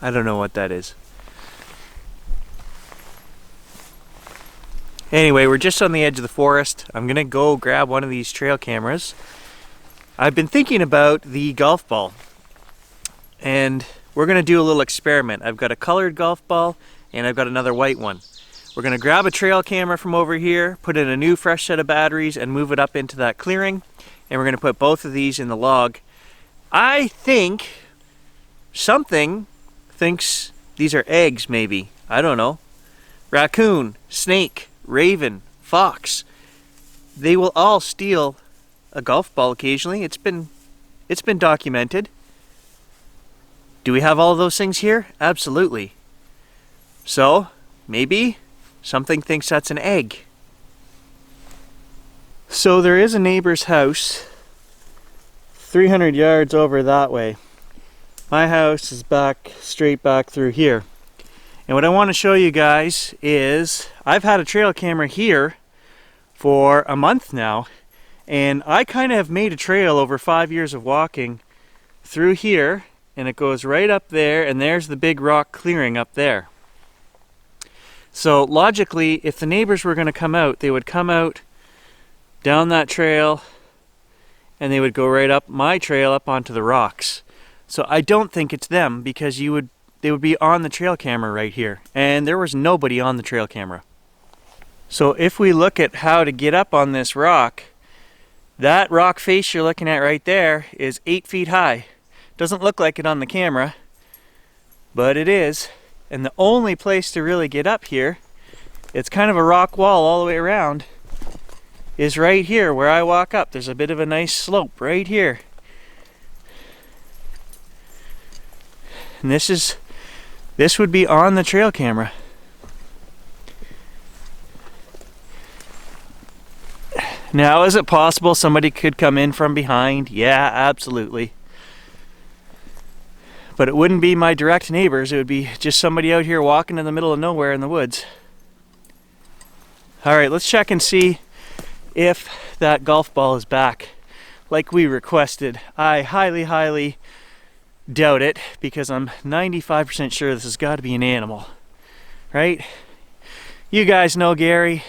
I don't know what that is. Anyway, we're just on the edge of the forest. I'm gonna go grab one of these trail cameras. I've been thinking about the golf ball, and we're gonna do a little experiment. I've got a colored golf ball and I've got another white one. We're gonna grab a trail camera from over here, put in a new fresh set of batteries and move it up into that clearing, and we're gonna put both of these in the log. I think something thinks these are eggs, maybe. I don't know. Raccoon, snake, raven, fox. They will all steal a golf ball occasionally. It's been documented. Do we have all of those things here? Absolutely. So, maybe something thinks that's an egg. So there is a neighbor's house 300 yards over that way. My house is straight back through here. And what I want to show you guys is I've had a trail camera here for a month now, and I kind of have made a trail over 5 years of walking through here, and it goes right up there, and there's the big rock clearing up there. So logically, if the neighbors were going to come out, they would come out down that trail and they would go right up my trail up onto the rocks. So I don't think it's them, because they would be on the trail camera right here, and there was nobody on the trail camera. So if we look at how to get up on this rock, that rock face you're looking at right there is 8 feet high. Doesn't look like it on the camera, but it is. And the only place to really get up here, it's kind of a rock wall all the way around, is right here where I walk up. There's a bit of a nice slope right here. And this would be on the trail camera. Now, is it possible somebody could come in from behind? Yeah, absolutely. But it wouldn't be my direct neighbors. It would be just somebody out here walking in the middle of nowhere in the woods. All right, let's check and see if that golf ball is back like we requested. I highly doubt it, because I'm 95% sure this has got to be an animal, right? You guys know Gary,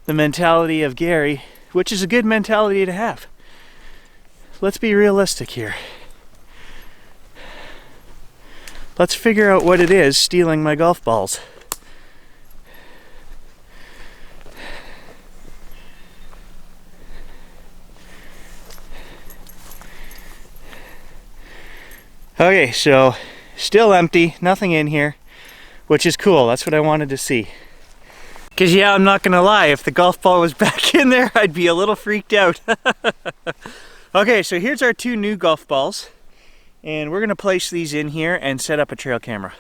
the mentality of Gary, which is a good mentality to have. Let's be realistic here. Let's figure out what it is stealing my golf balls. Okay, so still empty, nothing in here, which is cool. That's what I wanted to see. Because yeah, I'm not gonna lie, if the golf ball was back in there, I'd be a little freaked out. Okay, so here's our 2 new golf balls, and we're gonna place these in here and set up a trail camera.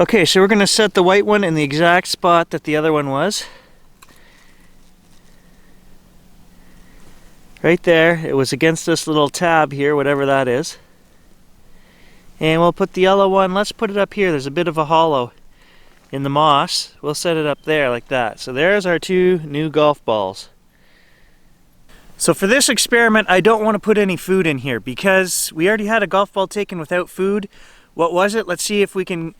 Okay, so we're gonna set the white one in the exact spot that the other one was. Right there. It was against this little tab here, whatever that is. And we'll put the yellow one, let's put it up here. There's a bit of a hollow in the moss. We'll set it up there like that. So there's our 2 new golf balls. So for this experiment, I don't want to put any food in here, because we already had a golf ball taken without food. What was it? Let's see if we can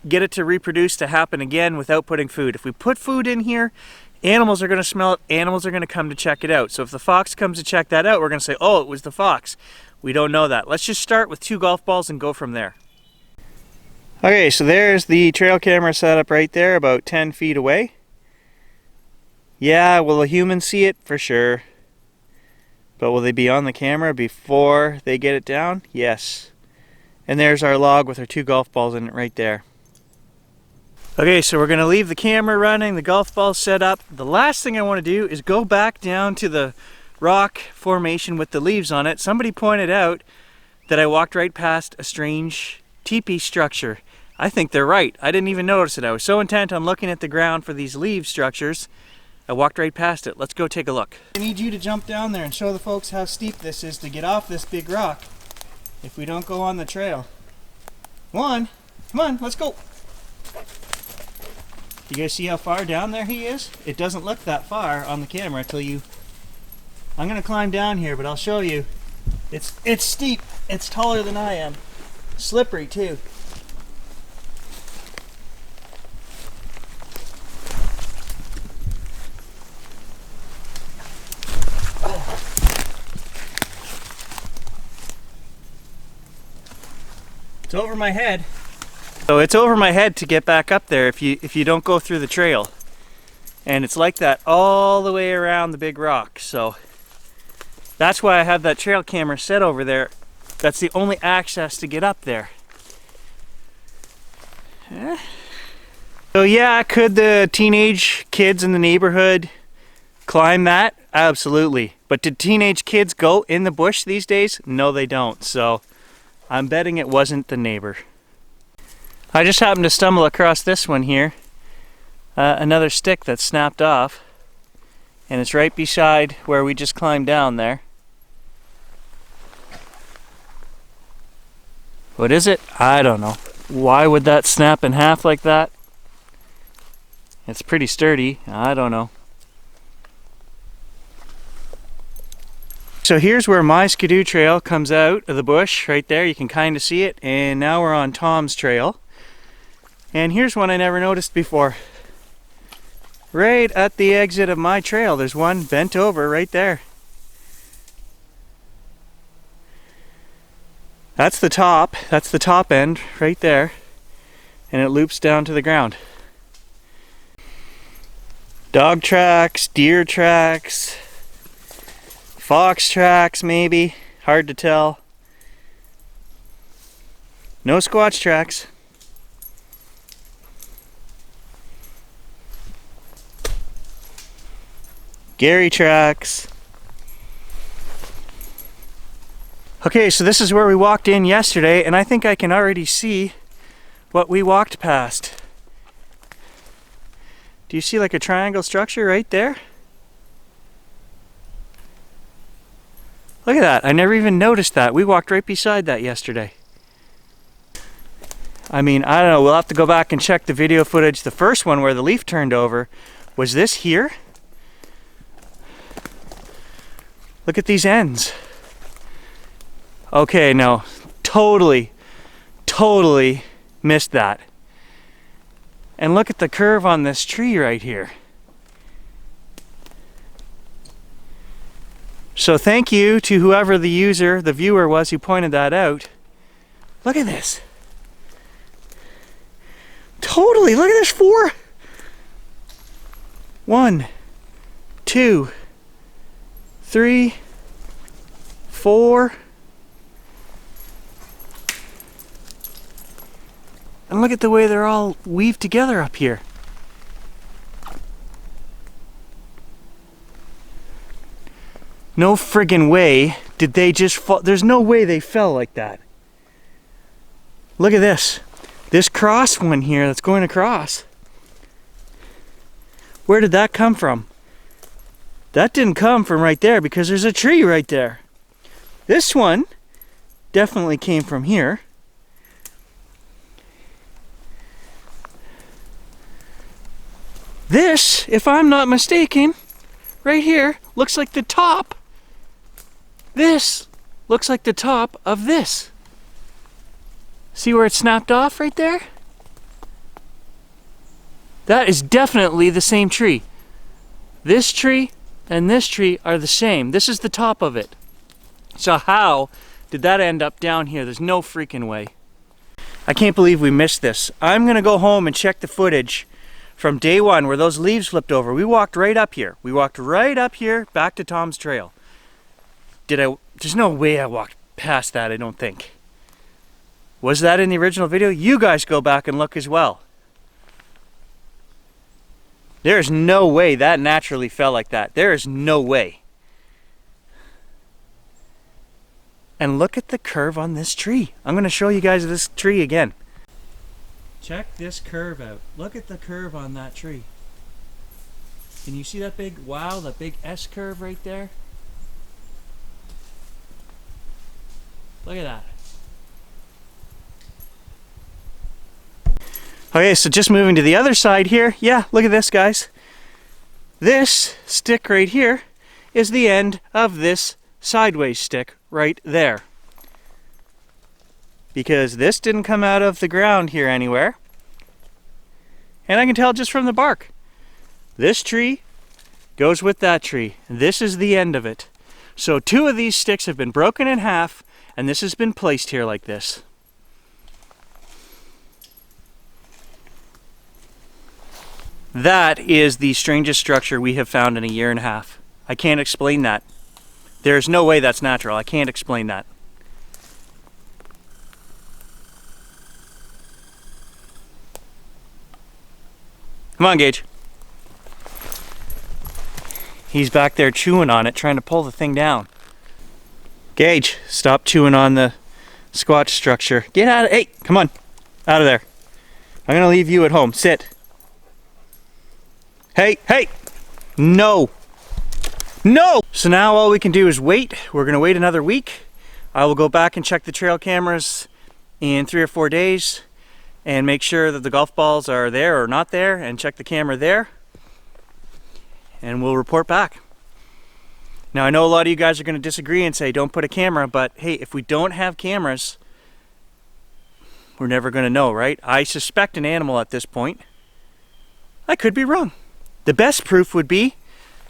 get it to reproduce to happen again without putting food. If we put food in here, animals are going to smell it, animals are going to come to check it out. So if the fox comes to check that out, we're going to say, oh, it was the fox. We don't know that. Let's just start with 2 golf balls and go from there. Okay, so there's the trail camera set up right there, about 10 feet away. Yeah, will a human see it? For sure. But will they be on the camera before they get it down? Yes. And there's our log with our 2 golf balls in it right there. Okay, so we're going to leave the camera running, the golf balls set up. The last thing I want to do is go back down to the rock formation with the leaves on it. Somebody pointed out that I walked right past a strange teepee structure. I think they're right. I didn't even notice it. I was so intent on looking at the ground for these leaf structures, I walked right past it. Let's go take a look. I need you to jump down there and show the folks how steep this is to get off this big rock if we don't go on the trail. Come on, let's go. You guys see how far down there he is? It doesn't look that far on the camera until you... I'm gonna climb down here, but I'll show you. It's steep. It's taller than I am. Slippery too. It's over my head. So it's over my head to get back up there if you don't go through the trail. And it's like that all the way around the big rock. So that's why I have that trail camera set over there. That's the only access to get up there. So yeah, could the teenage kids in the neighborhood climb that? Absolutely. But do teenage kids go in the bush these days? No, they don't. So I'm betting it wasn't the neighbor. I just happened to stumble across this one here. Another stick that's snapped off. And it's right beside where we just climbed down there. What is it? I don't know. Why would that snap in half like that? It's pretty sturdy. I don't know. So here's where my skidoo trail comes out of the bush right there. You can kind of see it. And now we're on Tom's trail. And here's one I never noticed before. Right at the exit of my trail, there's one bent over right there. That's the top end right there. And it loops down to the ground. Dog tracks, deer tracks, fox tracks maybe, hard to tell. No squatch tracks. Gary tracks. Okay, so this is where we walked in yesterday, and I think I can already see what we walked past. Do you see like a triangle structure right there? Look at that, I never even noticed that. We walked right beside that yesterday. I mean, I don't know, we'll have to go back and check the video footage. The first one where the leaf turned over, was this here? Look at these ends. Okay, no, totally missed that. And look at the curve on this tree right here. So thank you to whoever the viewer was who pointed that out. Look at this. Totally, look at this, 4. 1, 2, 3, 4. And look at the way they're all weaved together up here. No friggin' way did they just fall. There's no way they fell like that. Look at this. This cross one here that's going across. Where did that come from? That didn't come from right there because there's a tree right there. This one definitely came from here. This, if I'm not mistaken, right here, looks like the top. This looks like the top of this. See where it snapped off right there? That is definitely the same tree. This tree and this tree are the same. This is the top of it. So how did that end up down here? There's no freaking way. I can't believe we missed this. I'm gonna go home and check the footage from day one where those leaves flipped over. We walked right up here. We walked right up here back to Tom's trail. There's no way I walked past that, I don't think. Was that in the original video? You guys go back and look as well. There's no way that naturally fell like that. There is no way. And look at the curve on this tree. I'm going to show you guys this tree again. Check this curve out. Look at the curve on that tree. Can you see that big, wow, that big S curve right there? Look at that. Okay, so just moving to the other side here. Yeah, look at this, guys. This stick right here is the end of this sideways stick right there. because this didn't come out of the ground here anywhere. And I can tell just from the bark. This tree goes with that tree. This is the end of it. So 2 of these sticks have been broken in half, and this has been placed here like this. That is the strangest structure we have found in a year and a half. I can't explain that. There's no way that's natural. I can't explain that. Come on, Gage. He's back there chewing on it, trying to pull the thing down. Gage, stop chewing on the squatch structure. Get out of, hey, come on, out of there. I'm gonna leave you at home, sit. Hey, hey, no, no. So now all we can do is wait. We're gonna wait another week. I will go back and check the trail cameras in 3 or 4 days and make sure that the golf balls are there or not there, and check the camera there. And we'll report back. Now I know a lot of you guys are going to disagree and say don't put a camera, but hey, if we don't have cameras, we're never going to know, right? I suspect an animal at this point. I could be wrong. The best proof would be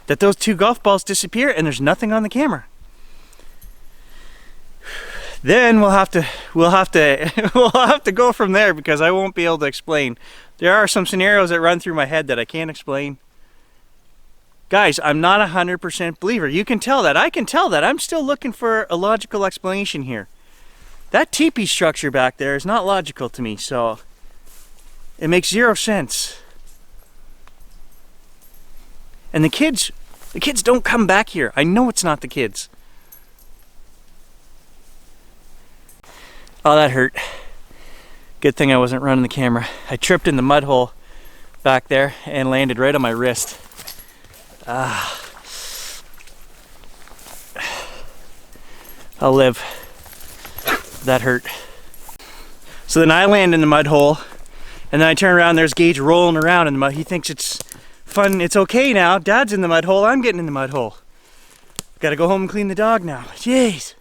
that those 2 golf balls disappear and there's nothing on the camera. Then we'll have to go from there, because I won't be able to explain. There are some scenarios that run through my head that I can't explain. Guys, I'm not a 100% believer. You can tell that. I can tell that. I'm still looking for a logical explanation here. That teepee structure back there is not logical to me, so it makes 0 sense. And the kids don't come back here. I know it's not the kids. Oh, that hurt. Good thing I wasn't running the camera. I tripped in the mud hole back there and landed right on my wrist. I'll live. That hurt. So then I land in the mud hole, and then I turn around, there's Gage rolling around in the mud. He thinks it's fun, it's okay now. Dad's in the mud hole, I'm getting in the mud hole. Gotta go home and clean the dog now. Jeez.